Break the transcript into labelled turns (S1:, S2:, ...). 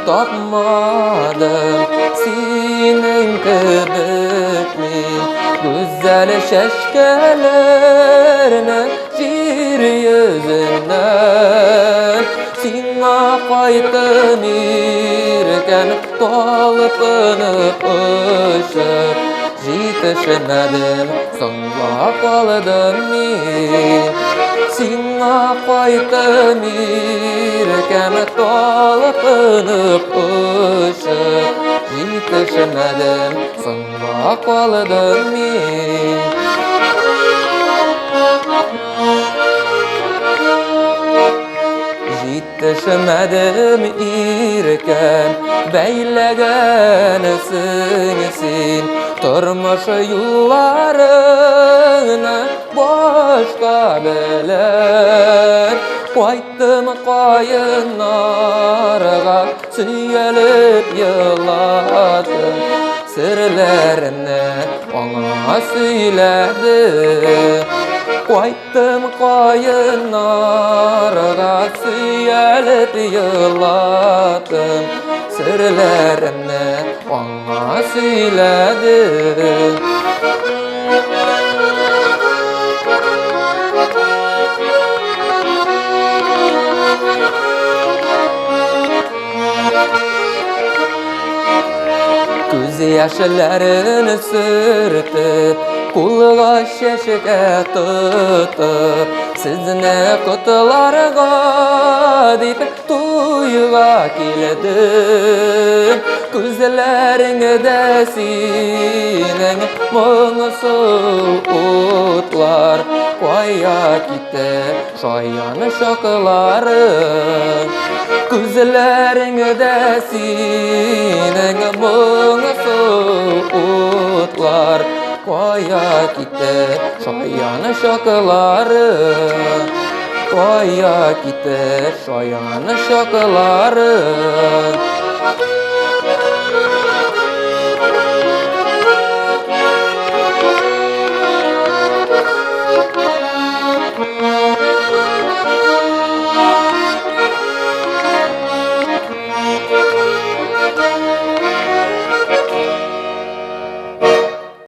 S1: tapmadım senin gibi güzel şeşkelerine yer yüzünden Sina qaytım irken talpınıp ışıp Yetişemedim songa kaldım men Sina qaytım irken talpınıp ışıp Yetişemedim songa kaldım men Yetişemedim irken beylegensin sen Turmuş yollarını başka bilen Qaytdım qayınlarga süyelip yıladım Sirlerini ona söyledim Qaytdım qayınlarga süyelip yıladım Sirlerini ona söyledim Göz yaşlarını sürtüp Kulga şeşke tutup Sizni kutularga deyip Tuyga keldim Gözleringde senin Muңsu utlar Koya gitti Şayan şoklarım Gözleringde senin Muңsu utlar Koya gitti şayan şoklarım Koya gitti şayan şoklarım